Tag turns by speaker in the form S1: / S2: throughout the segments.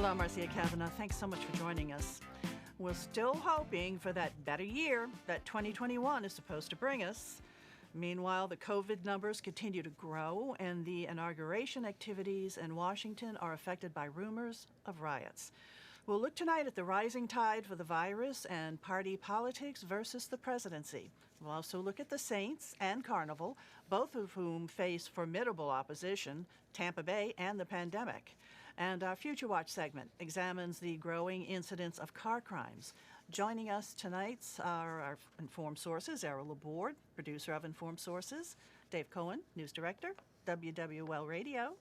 S1: Hello, Marcia Kavanaugh. Thanks so much for joining us. We're still hoping for that better year that 2021 is supposed to bring us. Meanwhile, the COVID numbers continue to grow, and the inauguration activities in Washington are affected by rumors of riots. We'll look tonight at the rising tide for the virus and party politics versus the presidency. We'll also look at the Saints and Carnival, both of whom face formidable opposition, Tampa Bay and the pandemic. And our Future Watch segment examines the growing incidence of car crimes. Joining us tonight are our Informed Sources, Errol Laborde, producer of Informed Sources, Dave Cohen, news director, WWL Radio,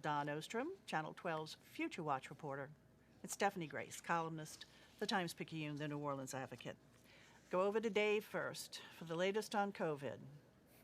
S1: Don Ostrom, Channel 12's Future Watch reporter, and Stephanie Grace, columnist, The Times-Picayune, the New Orleans Advocate. Go over to Dave first for the latest on COVID.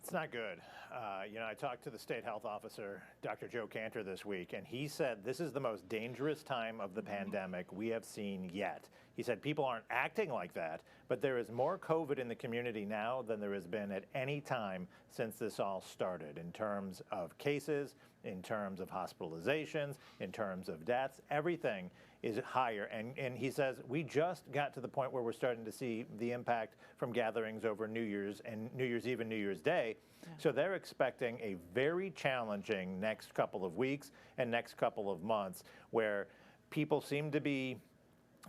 S2: It's not good. I talked to the state health officer, Dr. Joe Cantor, this week, and he said this is the most dangerous time of the pandemic we have seen yet. He said people aren't acting like that, but there is more COVID in the community now than there has been at any time since this all started, in terms of cases, in terms of hospitalizations, in terms of deaths. Everything is higher. And he says we just got to the point where we're starting to see the impact from gatherings over New Year's and New Year's Eve and New Year's Day. Yeah. So they're expecting a very challenging next couple of weeks and next couple of months where people seem to be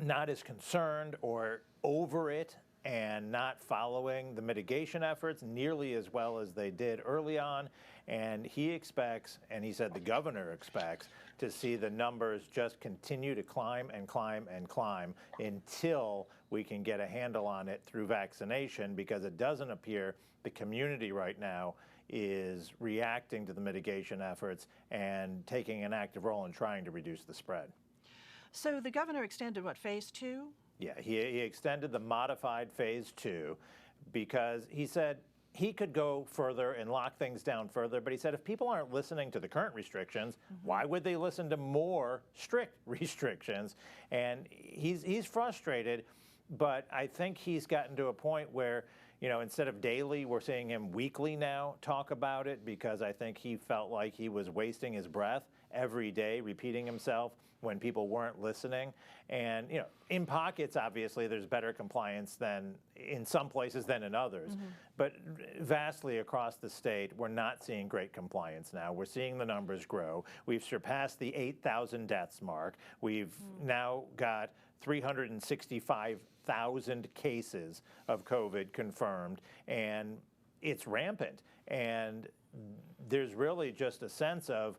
S2: not as concerned or over it and not following the mitigation efforts nearly as well as they did early on. And he expects, and he said the governor expects, to see the numbers just continue to climb and climb and climb until we can get a handle on it through vaccination, because it doesn't appear the community right now is reacting to the mitigation efforts and taking an active role in trying to reduce the spread.
S1: So the governor extended, phase 2?
S2: Yeah, he extended the modified phase 2 because he said he could go further and lock things down further, but he said if people aren't listening to the current restrictions, why would they listen to more strict restrictions? And he's frustrated, but I think he's gotten to a point where, instead of daily, we're seeing him weekly now talk about it, because I think he felt like he was wasting his breath every day, repeating himself when people weren't listening. And, in pockets, obviously, there's better compliance than in some places than in others. But vastly across the state, we're not seeing great compliance now. We're seeing the numbers grow. We've surpassed the 8,000 deaths mark. We've now got 365,000 cases of COVID confirmed, and it's rampant. And there's really just a sense of,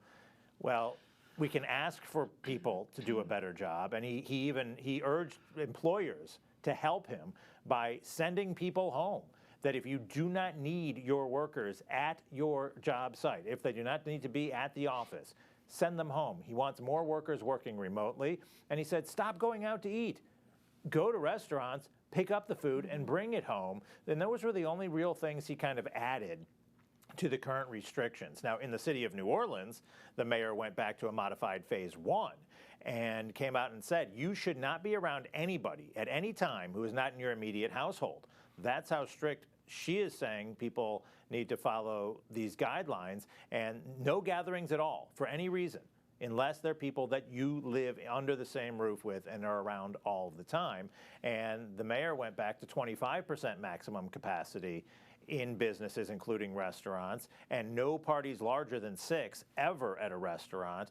S2: well, we can ask for people to do a better job, and he urged employers to help him by sending people home. That if you do not need your workers at your job site, if they do not need to be at the office, send them home. He wants more workers working remotely, and he said stop going out to eat. Go to restaurants, pick up the food, and bring it home. And those were the only real things he kind of added to the current restrictions. Now, in the city of New Orleans, the mayor went back to a modified phase 1 and came out and said, you should not be around anybody at any time who is not in your immediate household. That's how strict she is saying people need to follow these guidelines, and no gatherings at all for any reason, unless they're people that you live under the same roof with and are around all the time. And the mayor went back to 25% maximum capacity in businesses, including restaurants, and no parties larger than 6 ever at a restaurant,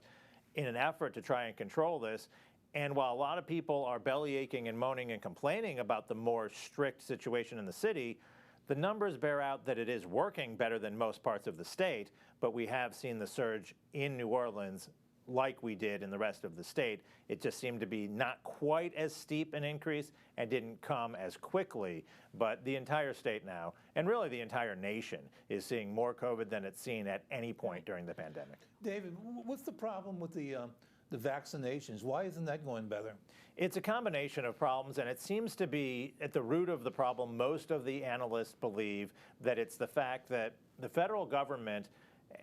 S2: in an effort to try and control this. And while a lot of people are belly aching and moaning and complaining about the more strict situation in the city, the numbers bear out that it is working better than most parts of the state, but we have seen the surge in New Orleans like we did in the rest of the state. It just seemed to be not quite as steep an increase and didn't come as quickly. But the entire state now, and really the entire nation, is seeing more COVID than it's seen at any point during the pandemic.
S3: David, what's the problem with the vaccinations? Why isn't that going better?
S2: It's a combination of problems, and it seems to be at the root of the problem. Most of the analysts believe that it's the fact that the federal government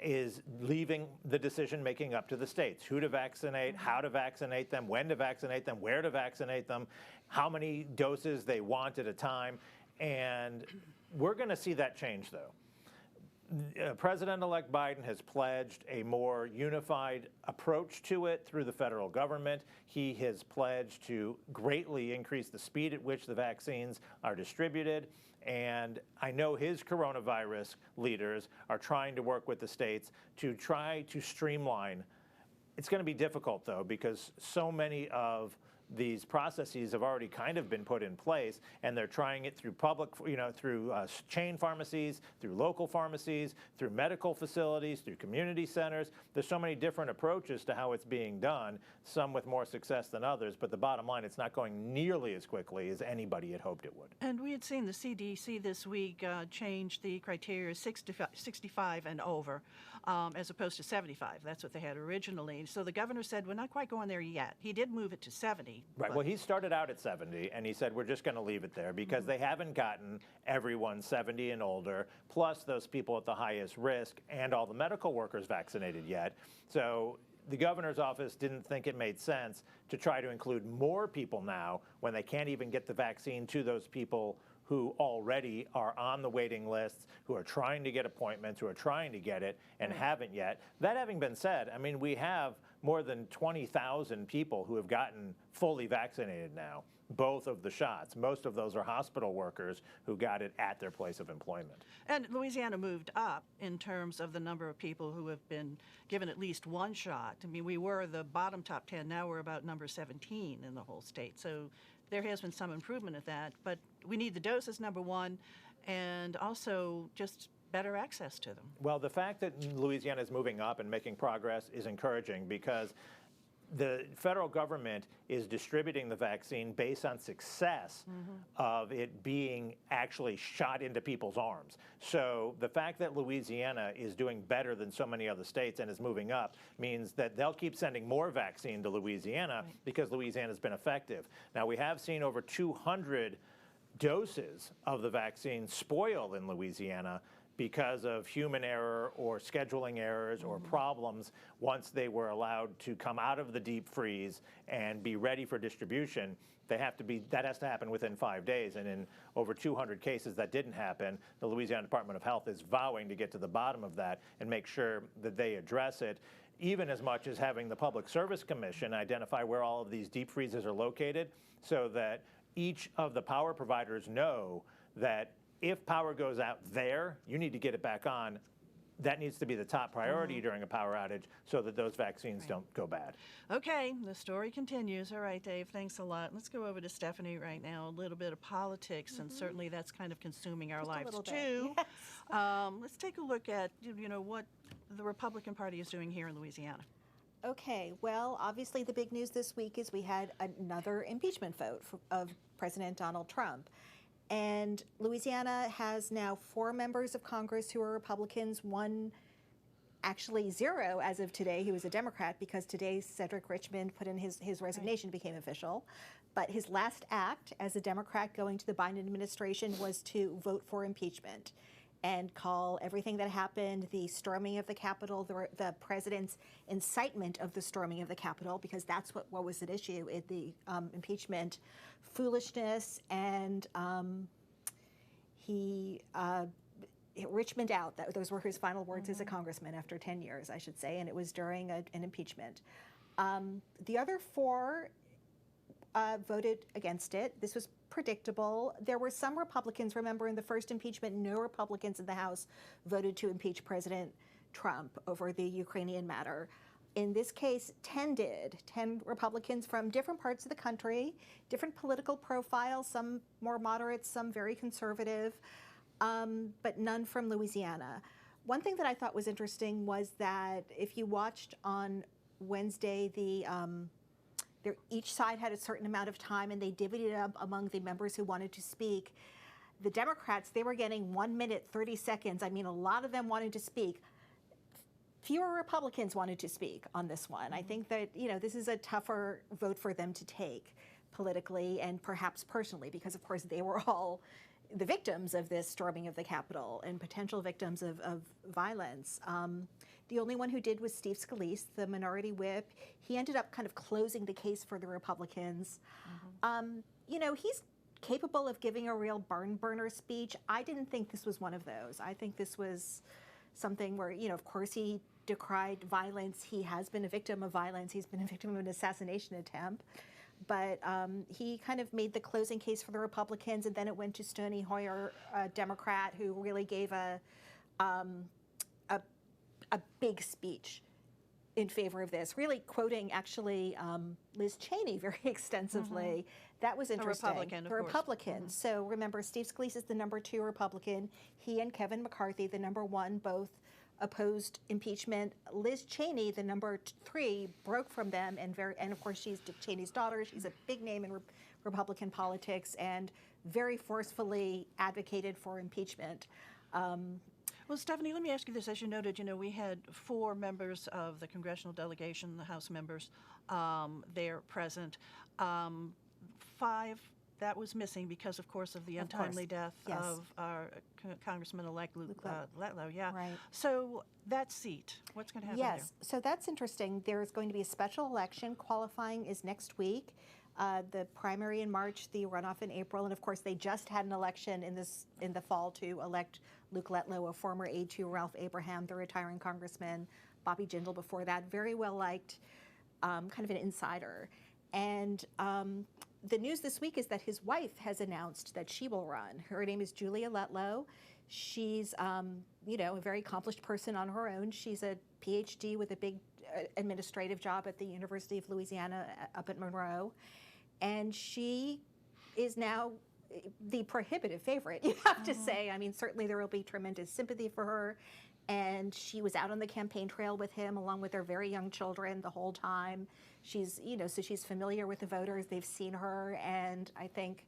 S2: is leaving the decision-making up to the states. Who to vaccinate, how to vaccinate them, when to vaccinate them, where to vaccinate them, how many doses they want at a time. And we're going to see that change, though. President-elect Biden has pledged a more unified approach to it through the federal government. He has pledged to greatly increase the speed at which the vaccines are distributed. And I know his coronavirus leaders are trying to work with the states to try to streamline. It's going to be difficult, though, because so many of these processes have already kind of been put in place, and they're trying it through public, through chain pharmacies, through local pharmacies, through medical facilities, through community centers. There's so many different approaches to how it's being done, some with more success than others, but the bottom line, it's not going nearly as quickly as anybody had hoped it would.
S1: And we had seen the CDC this week change the criteria 65 and over, as opposed to 75. That's what they had originally. So the governor said, we're not quite going there yet. He did move it to 70.
S2: Right. Well, he started out at 70, and he said, we're just going to leave it there because they haven't gotten everyone 70 and older, plus those people at the highest risk and all the medical workers vaccinated yet. So the governor's office didn't think it made sense to try to include more people now when they can't even get the vaccine to those people who already are on the waiting lists, who are trying to get appointments, who are trying to get it and haven't yet. That having been said, I mean, we have more than 20,000 people who have gotten fully vaccinated now, both of the shots. Most of those are hospital workers who got it at their place of employment.
S1: And Louisiana moved up in terms of the number of people who have been given at least one shot. I mean, we were the bottom top 10. Now we're about number 17 in the whole state. So there has been some improvement at that. But we need the doses, number one, and also just better access to them.
S2: Well, the fact that Louisiana is moving up and making progress is encouraging because the federal government is distributing the vaccine based on success of it being actually shot into people's arms. So the fact that Louisiana is doing better than so many other states and is moving up means that they'll keep sending more vaccine to Louisiana because Louisiana's been effective. Now, we have seen over 200 doses of the vaccine spoil in Louisiana because of human error or scheduling errors or problems once they were allowed to come out of the deep freeze and be ready for distribution. That has to happen within 5 days, and in over 200 cases that didn't happen. The Louisiana Department of Health is vowing to get to the bottom of that and make sure that they address it, even as much as having the Public Service Commission identify where all of these deep freezes are located so that each of the power providers know that if power goes out there, you need to get it back on. That needs to be the top priority during a power outage so that those vaccines don't go bad.
S1: Okay, the story continues. All right, Dave, thanks a lot. Let's go over to Stephanie right now. A little bit of politics, and certainly that's kind of consuming our lives too.
S4: Yes.
S1: Let's take a look at what the Republican Party is doing here in Louisiana.
S4: Okay, well, obviously the big news this week is we had another impeachment vote of President Donald Trump. And Louisiana has now 4 members of Congress who are Republicans, one, actually 0 as of today, who was a Democrat because today Cedric Richmond put in his resignation, became official. But his last act as a Democrat going to the Biden administration was to vote for impeachment and call everything that happened, the storming of the Capitol, the president's incitement of the storming of the Capitol, because that's what was at issue in the impeachment, foolishness, and Richmond out. Those were his final words as a congressman after 10 years, I should say, and it was during an impeachment. The other 4 voted against it. This was predictable. There were some Republicans, remember, in the first impeachment, no Republicans in the House voted to impeach President Trump over the Ukrainian matter. In this case, 10 did. 10 Republicans from different parts of the country, different political profiles, some more moderate, some very conservative, but none from Louisiana. One thing that I thought was interesting was that if you watched on Wednesday, each side had a certain amount of time and they divvied it up among the members who wanted to speak. The Democrats, they were getting 1 minute, 30 seconds. I mean, a lot of them wanted to speak. Fewer Republicans wanted to speak on this one. I think that, this is a tougher vote for them to take politically and perhaps personally, because of course they were all the victims of this storming of the Capitol and potential victims of violence. The only one who did was Steve Scalise, the minority whip. He ended up kind of closing the case for the Republicans. He's capable of giving a real barn burner speech. I didn't think this was one of those. I think this was something where, of course he decried violence. He has been a victim of violence. He's been a victim of an assassination attempt. But he kind of made the closing case for the Republicans, and then it went to Stony Hoyer, a Democrat, who really gave a big speech in favor of this, really quoting actually Liz Cheney very extensively. That was interesting.
S1: Republican, of
S4: the
S1: course.
S4: Republican. So remember, Steve Scalise is the #2 Republican. He and Kevin McCarthy, the #1, both opposed impeachment. Liz Cheney, the #3, broke from them, and of course she's Dick Cheney's daughter. She's a big name in Republican politics and very forcefully advocated for impeachment.
S1: Well, Stephanie, let me ask you this. As you noted, we had 4 members of the congressional delegation, the House members, there present. 5, that was missing because, of course, of the untimely death
S4: Yes.
S1: of our Congressman-elect Luke Letlow. Yeah.
S4: Right.
S1: So that seat, what's going to happen
S4: Yes, so that's interesting. There's going to be a special election. Qualifying is next week. The primary in March, the runoff in April, and of course they just had an election in the fall to elect Luke Letlow, a former aide to Ralph Abraham, the retiring congressman, Bobby Jindal before that, very well liked, kind of an insider. And the news this week is that his wife has announced that she will run. Her name is Julia Letlow. She's, a very accomplished person on her own. She's a PhD with a big administrative job at the University of Louisiana up at Monroe. And she is now the prohibitive favorite, you have to say. I mean, certainly there will be tremendous sympathy for her. And she was out on the campaign trail with him along with their very young children the whole time. She's, so she's familiar with the voters. They've seen her. And I think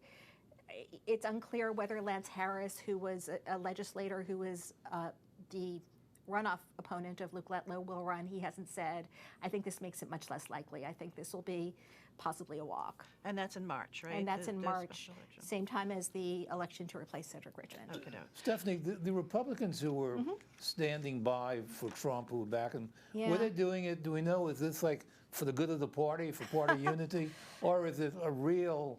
S4: it's unclear whether Lance Harris, who was a legislator who was the runoff opponent of Luke Letlow, will run. He hasn't said. I think this makes it much less likely. I think this will be possibly a walk.
S1: And that's in March, right?
S4: And that's in
S1: The
S4: March,
S1: special election.
S4: same time as the election to replace Cedric Richmond.
S1: Okay, no.
S3: Stephanie, the Republicans who were standing by for Trump, who were backing,
S4: Yeah.
S3: were they doing it? Do we know? Is this like for the good of the party, for party unity, or is it a real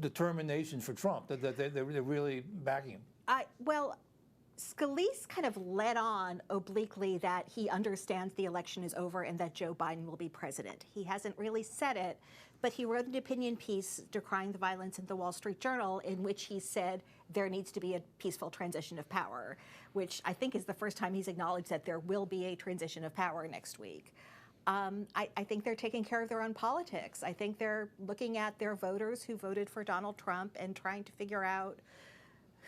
S3: determination for Trump that they're really backing him?
S4: Well, Scalise kind of led on obliquely that he understands the election is over and that Joe Biden will be president. He hasn't really said it, but he wrote an opinion piece decrying the violence in the Wall Street Journal in which he said there needs to be a peaceful transition of power, which I think is the first time he's acknowledged that there will be a transition of power next week. I think they're taking care of their own politics. I think they're looking at their voters who voted for Donald Trump and trying to figure out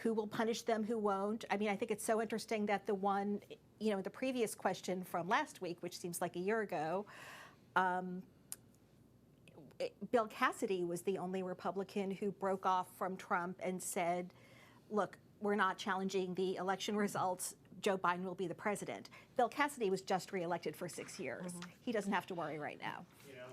S4: who will punish them, who won't. I mean, I think it's so interesting that the one, the previous question from last week, which seems like a year ago, Bill Cassidy was the only Republican who broke off from Trump and said, look, we're not challenging the election results. Joe Biden will be the president. Bill Cassidy was just reelected for 6 years. He doesn't have to worry right now.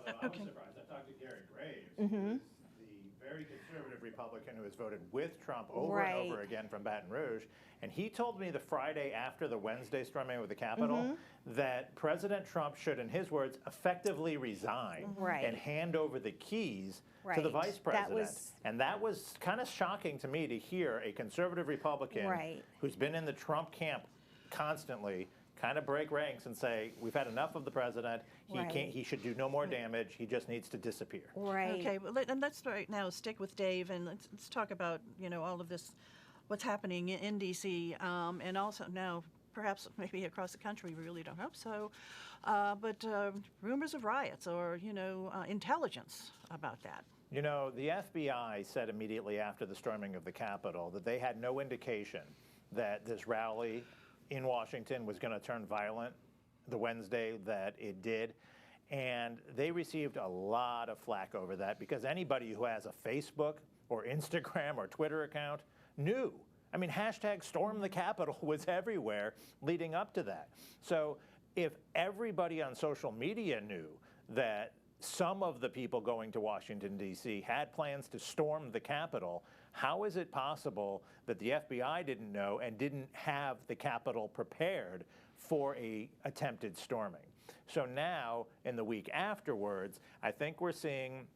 S2: I was surprised. I talked to Gary Graves, who's the very conservative Republican who has voted with Trump over and over again from Baton Rouge. And he told me the Friday after the Wednesday storming of the Capitol that President Trump should, in his words, effectively resign and hand over the keys to the vice president. And that was kind of shocking to me to hear a conservative Republican who's been in the Trump camp constantly kind of break ranks and say, we've had enough of the president. He should do no more damage. He just needs to disappear.
S1: Okay, well, and let's right now stick with Dave and let's talk about, all of this, what's happening in D.C. And also now perhaps maybe across the country. We really don't hope so. But rumors of riots or, intelligence about that.
S2: The FBI said immediately after the storming of the Capitol that they had no indication that this rally in Washington was going to turn violent the Wednesday that it did. And they received a lot of flack over that because anybody who has a Facebook or Instagram or Twitter account knew. I mean, hashtag Storm the Capitol was everywhere leading up to that. So if everybody on social media knew that some of the people going to Washington, D.C. had plans to storm the Capitol, how is it possible that the FBI didn't know and didn't have the Capitol prepared for a attempted storming? So now, in the week afterwards, I think we're seeing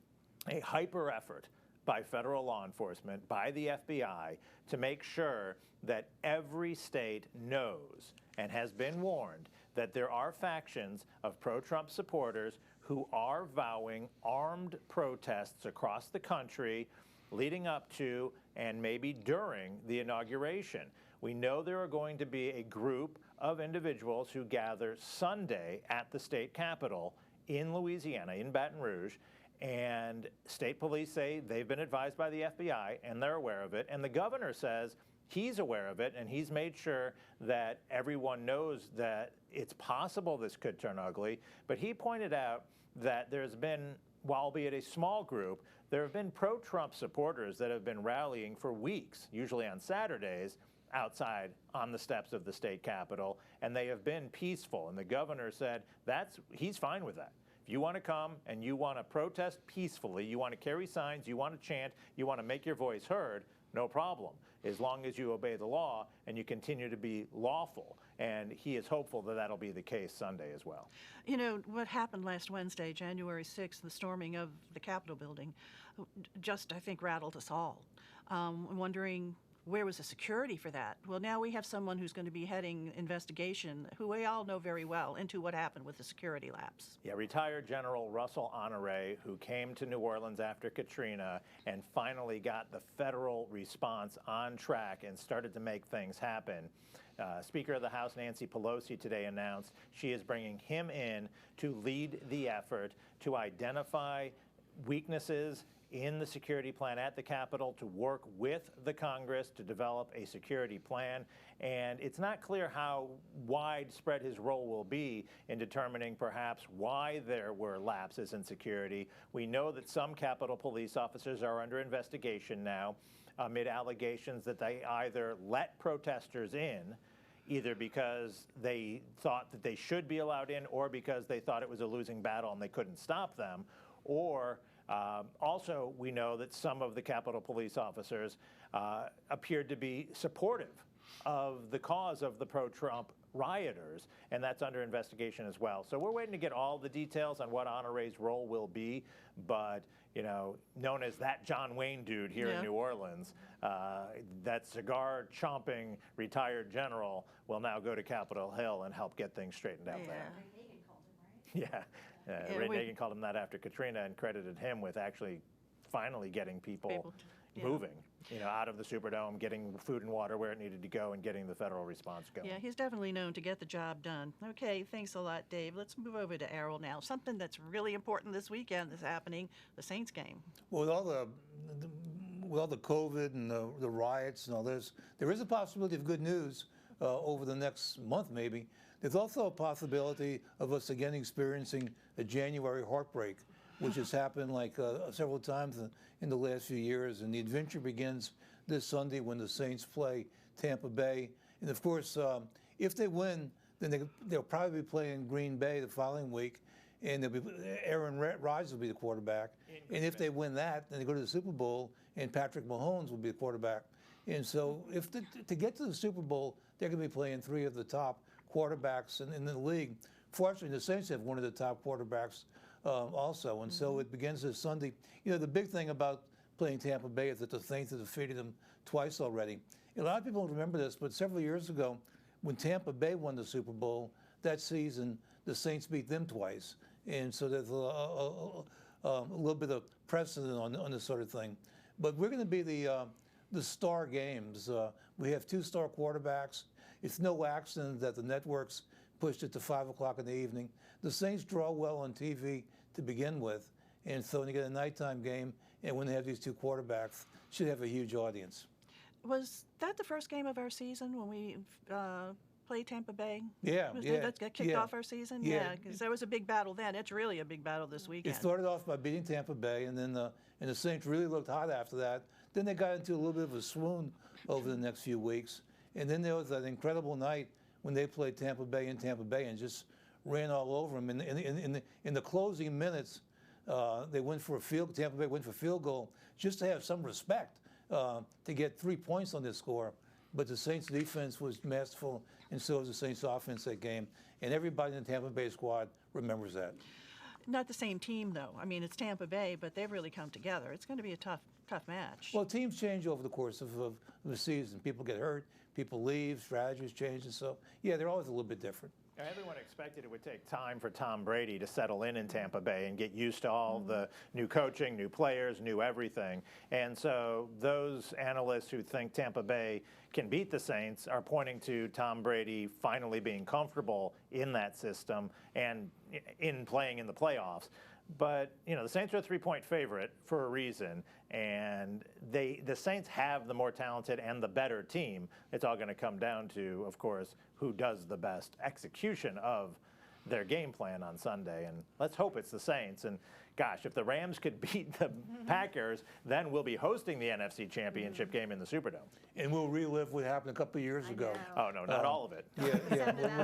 S2: a hyper effort by federal law enforcement, by the FBI, to make sure that every state knows and has been warned that there are factions of pro-Trump supporters who are vowing armed protests across the country leading up to and maybe during the inauguration. We know there are going to be a group of individuals who gather Sunday at the state capitol in Louisiana, in Baton Rouge, and state police say they've been advised by the FBI and they're aware of it, and the governor says he's aware of it and he's made sure that everyone knows that it's possible this could turn ugly. But he pointed out that there's been, while albeit a small group, there have been pro-Trump supporters that have been rallying for weeks, usually on Saturdays, outside on the steps of the state capitol, and they have been peaceful. And the governor said he's fine with that. If you want to come and you want to protest peacefully, you want to carry signs, you want to chant, you want to make your voice heard, no problem, as long as you obey the law and you continue to be lawful. And he is hopeful that that'll be the case Sunday as well.
S1: You know, what happened last Wednesday, January 6th, the storming of the Capitol building, just, I think, rattled us all. Wondering, where was the security for that? Well, now we have someone who's going to be heading investigation, who we all know very well, into what happened with the security lapse.
S2: Yeah, retired General Russell Honore, who came to New Orleans after Katrina and finally got the federal response on track and started to make things happen. Speaker of the House Nancy Pelosi today announced she is bringing him in to lead the effort to identify weaknesses in the security plan at the Capitol, to work with the Congress to develop a security plan. And it's not clear how widespread his role will be in determining perhaps why there were lapses in security. We know that some Capitol police officers are under investigation now amid allegations that they either let protesters in, either because they thought that they should be allowed in or because they thought it was a losing battle and they couldn't stop them, or also, we know that some of the Capitol Police officers appeared to be supportive of the cause of the pro-Trump rioters, and that's under investigation as well. So we're waiting to get all the details on what Honore's role will be, but, you know, known as that John Wayne dude here in New Orleans, that cigar-chomping retired general will now go to Capitol Hill and help get things straightened out there. Yeah. Ray Nagin called him that after Katrina and credited him with actually finally getting people moving, you know, out of the Superdome, getting food and water where it needed to go, and getting the federal response going.
S1: Yeah, he's definitely known to get the job done. Okay, thanks a lot, Dave. Let's move over to Errol now. Something that's really important this weekend is happening, the Saints game.
S3: Well, with all the COVID and the riots and all this, there is a possibility of good news over the next month, maybe. There's also a possibility of us again experiencing a January heartbreak, which has happened like several times in the last few years. And the adventure begins this Sunday when the Saints play Tampa Bay. And of course, if they win, then they'll probably be playing Green Bay the following week, and Aaron Rodgers will be the quarterback. And if they win that, then they go to the Super Bowl, and Patrick Mahomes will be the quarterback. And so to get to the Super Bowl, they're going to be playing three of the top quarterbacks in the league. Fortunately, the Saints have one of the top quarterbacks also, and so it begins this Sunday. You know, the big thing about playing Tampa Bay is that the Saints have defeated them twice already. A lot of people don't remember this, but several years ago, when Tampa Bay won the Super Bowl, that season, the Saints beat them twice. And so there's a little bit of precedent on this sort of thing. But we're going to be the star games. We have two star quarterbacks. It's no accident that the networks pushed it to 5 o'clock in the evening. The Saints draw well on TV to begin with, and so when you get a nighttime game, and when they have these two quarterbacks, should have a huge audience.
S1: Was that the first game of our season when we played Tampa Bay?
S3: Yeah,
S1: That kicked off our season? Yeah, because there was a big battle then. It's really a big battle this weekend.
S3: It started off by beating Tampa Bay, and then the Saints really looked hot after that. Then they got into a little bit of a swoon over the next few weeks. And then there was that incredible night when they played Tampa Bay in Tampa Bay and just ran all over them. In the closing minutes, they went for Tampa Bay went for field goal just to have some respect to get 3 points on this score. But the Saints defense was masterful, and so was the Saints offense that game. And everybody in the Tampa Bay squad remembers that.
S1: Not the same team, though. I mean, it's Tampa Bay, but they've really come together. It's going to be a tough tough match.
S3: Well, teams change over the course of the season. People get hurt, people leave, strategies change, and so, yeah, they're always a little bit different.
S2: Everyone expected it would take time for Tom Brady to settle in Tampa Bay and get used to all the new coaching, new players, new everything. And so those analysts who think Tampa Bay can beat the Saints are pointing to Tom Brady finally being comfortable in that system and in playing in the playoffs. But, you know, the Saints are a 3-point favorite for a reason, and the Saints have the more talented and the better team. It's all going to come down to, of course, who does the best execution of their game plan on Sunday. And let's hope it's the Saints. And, gosh, if the Rams could beat the Packers, then we'll be hosting the NFC Championship game in the Superdome.
S3: And we'll relive what happened a couple of years ago.
S2: Oh, no, not all of it.
S3: Yeah,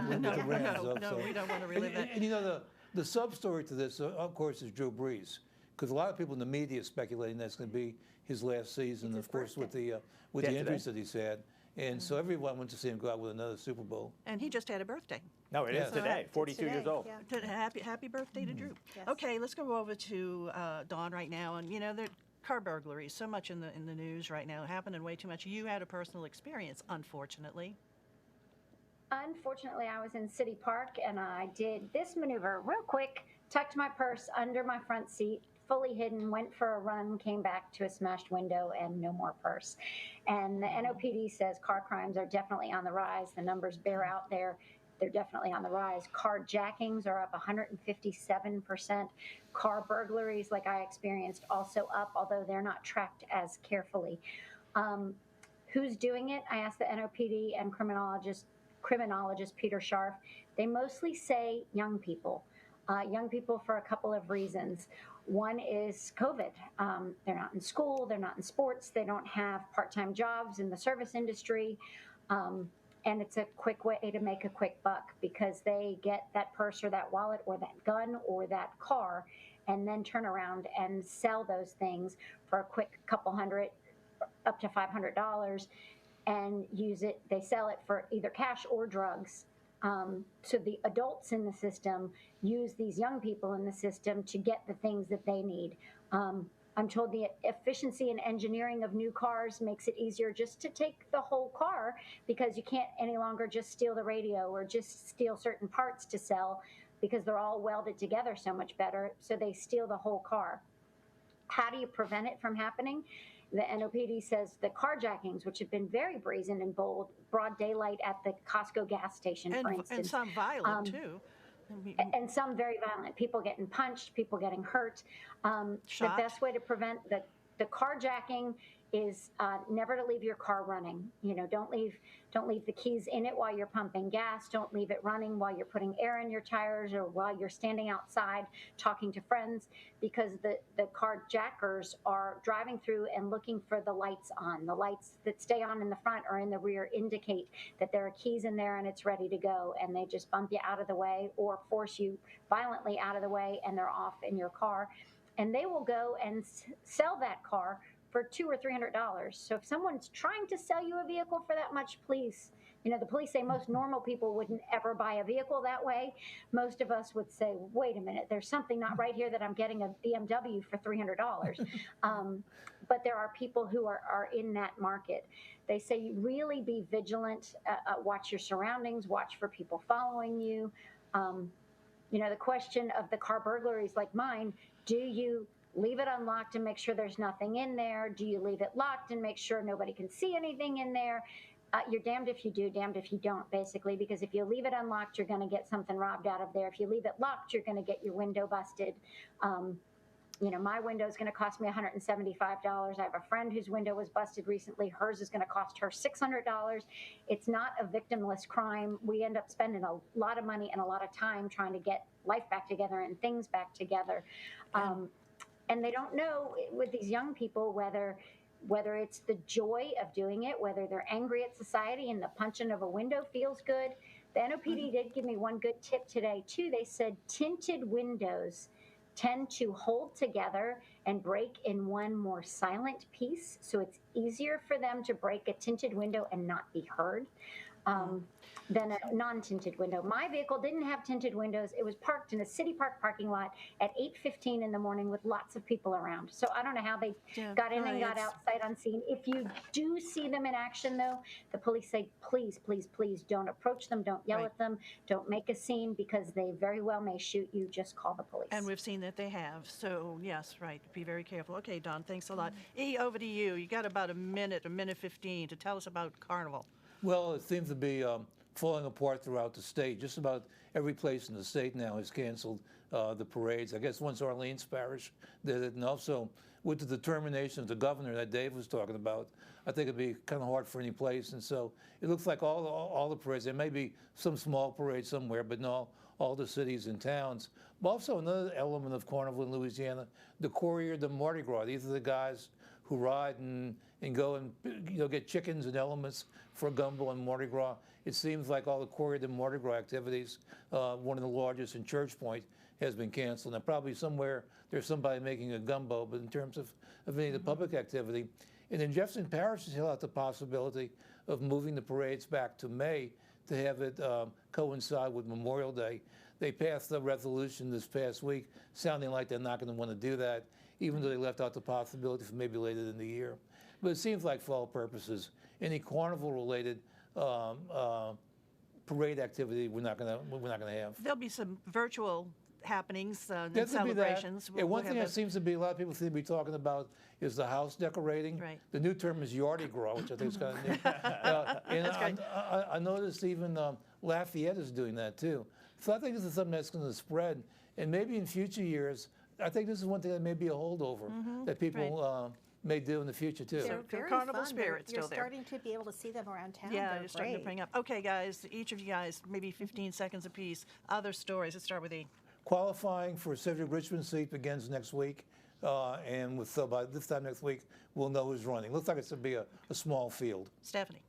S3: with the Rams.
S1: No, we don't want to relive that.
S3: And you know, the sub-story to this, of course, is Drew Brees, because a lot of people in the media are speculating that's going to be his last season, of course, with the injuries that he's had. And so everyone went to see him go out with another Super Bowl.
S1: And he just had a birthday.
S2: No, it is today, 42 years old.
S1: Yeah. Happy birthday to Drew.
S4: Yes.
S1: Okay, let's go over to Dawn right now. And, you know, there car burglaries, so much in the news right now, happening way too much. You had a personal experience, unfortunately.
S5: Unfortunately, I was in City Park and I did this maneuver real quick, tucked my purse under my front seat, fully hidden, went for a run, came back to a smashed window and no more purse. And the NOPD says car crimes are definitely on the rise. The numbers bear out there. They're definitely on the rise. Carjackings are up 157%. Car burglaries, like I experienced, also up, although they're not tracked as carefully. Who's doing it? I asked the NOPD and criminologist Peter Scharf. They mostly say young people. Young people for a couple of reasons. One is COVID. They're not in school, they're not in sports, they don't have part-time jobs in the service industry. And it's a quick way to make a quick buck because they get that purse or that wallet or that gun or that car and then turn around and sell those things for a quick couple hundred, up to $500, and use it. They sell it for either cash or drugs. So the adults in the system use these young people in the system to get the things that they need. I'm told the efficiency and engineering of new cars makes it easier just to take the whole car because you can't any longer just steal the radio or just steal certain parts to sell because they're all welded together so much better. So they steal the whole car. How do you prevent it from happening? The NOPD says the carjackings, which have been very brazen and bold, broad daylight at the Costco gas station, for instance.
S1: And some violent, too.
S5: And some very violent. People getting punched, people getting hurt. The best way to prevent the carjacking is never to leave your car running. You know, don't leave the keys in it while you're pumping gas. Don't leave it running while you're putting air in your tires or while you're standing outside talking to friends, because the carjackers are driving through and looking for the lights on. The lights that stay on in the front or in the rear indicate that there are keys in there and it's ready to go, and they just bump you out of the way or force you violently out of the way and they're off in your car. And they will go and sell that car for $200 or $300. So if someone's trying to sell you a vehicle for that much, please, you know, the police say most normal people wouldn't ever buy a vehicle that way. Most of us would say, wait a minute, there's something not right here that I'm getting a BMW for $300. But there are people who are in that market. They say you really be vigilant, watch your surroundings, watch for people following you. You know, the question of the car burglaries like mine, do you leave it unlocked and make sure there's nothing in there? Do you leave it locked and make sure nobody can see anything in there? You're damned if you do, damned if you don't, basically, because if you leave it unlocked, you're going to get something robbed out of there. If you leave it locked, you're going to get your window busted. You know, my window is going to cost me $175. I have a friend whose window was busted recently. Hers is going to cost her $600. It's not a victimless crime. We end up spending a lot of money and a lot of time trying to get life back together and things back together. And they don't know with these young people whether it's the joy of doing it, whether they're angry at society and the punching of a window feels good. The NOPD did give me one good tip today, too. They said tinted windows tend to hold together and break in one more silent piece, so it's easier for them to break a tinted window and not be heard. than a non-tinted window. My vehicle didn't have tinted windows. It was parked in a city park parking lot at 8:15 in the morning with lots of people around. So I don't know how they got in and got out sight unseen. If you do see them in action, though, the police say, please, please, please don't approach them. Don't yell at them. Don't make a scene, because they very well may shoot you. Just call the police.
S1: And we've seen that they have. So, yes, right. Be very careful. Okay, Don, thanks a lot. E, over to you. You got about a minute 15 to tell us about Carnival.
S3: Well, it seems to be falling apart throughout the state. Just about every place in the state now has canceled the parades. I guess once Orleans Parish did it, and also with the determination of the governor that Dave was talking about, I think it'd be kind of hard for any place. And so it looks like all the parades, there may be some small parades somewhere, but no, all the cities and towns. But also another element of Carnival in Louisiana, the Courier de Mardi Gras. These are the guys who ride and go and get chickens and elements for gumbo and Mardi Gras. It seems like all the Courier de Mardi Gras activities, one of the largest in Church Point, has been canceled. And probably somewhere there's somebody making a gumbo, but in terms of any of the public activity. And in Jefferson Parish is still out the possibility of moving the parades back to May to have it coincide with Memorial Day. They passed a resolution this past week sounding like they're not going to want to do that, even though they left out the possibility for maybe later in the year. But it seems like for all purposes, any carnival-related parade activity we're not going to have.
S1: There'll be some virtual happenings and celebrations.
S3: Yeah, one thing that seems to be a lot of people seem to be talking about is the house decorating.
S1: Right.
S3: The new term is Yardy Gras, which I think is kind of new. And I noticed even Lafayette is doing that too. So I think this is something that's going to spread. And maybe in future years, I think this is one thing that may be a holdover that people may do in the future too.
S4: They're very
S1: carnival
S4: fun.
S1: spirit still
S4: You're
S1: there.
S4: starting to be able to see them around town.
S1: Yeah,
S4: They're
S1: you're starting to
S4: great.
S1: bring up. Okay, guys, each of you guys, maybe 15 seconds apiece. Other stories. Let's start with E.
S3: Qualifying for a Cedric Richmond seat begins next week. And by this time next week, we'll know who's running. Looks like it's going to be a small field.
S1: Stephanie.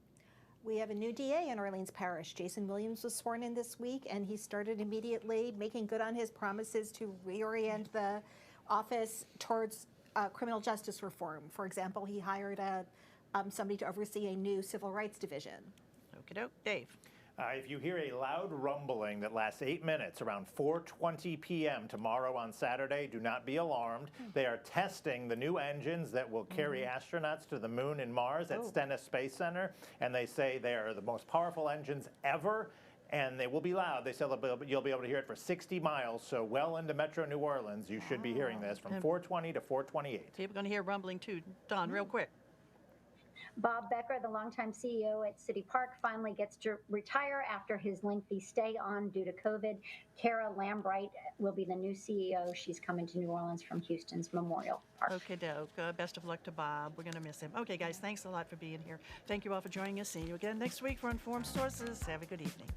S4: We have a new DA in Orleans Parish. Jason Williams was sworn in this week, and he started immediately making good on his promises to reorient the office towards criminal justice reform. For example, he hired somebody to oversee a new civil rights division.
S1: Okie doke. Dave.
S2: If you hear a loud rumbling that lasts 8 minutes around 4:20 p.m. tomorrow on Saturday, do not be alarmed. They are testing the new engines that will carry astronauts to the moon and Mars at Stennis Space Center, and they say they are the most powerful engines ever, and they will be loud. They say you'll be able to hear it for 60 miles, so well into Metro New Orleans, you should be hearing this from 4:20 to 4:28.
S1: People are going to hear rumbling too. Don, real quick.
S5: Bob Becker, the longtime CEO at City Park, finally gets to retire after his lengthy stay on due to COVID. Kara Lambright will be the new CEO. She's coming to New Orleans from Houston's Memorial Park.
S1: Okay, doke. Best of luck to Bob. We're going to miss him. Okay, guys, thanks a lot for being here. Thank you all for joining us. See you again next week for Informed Sources. Have a good evening.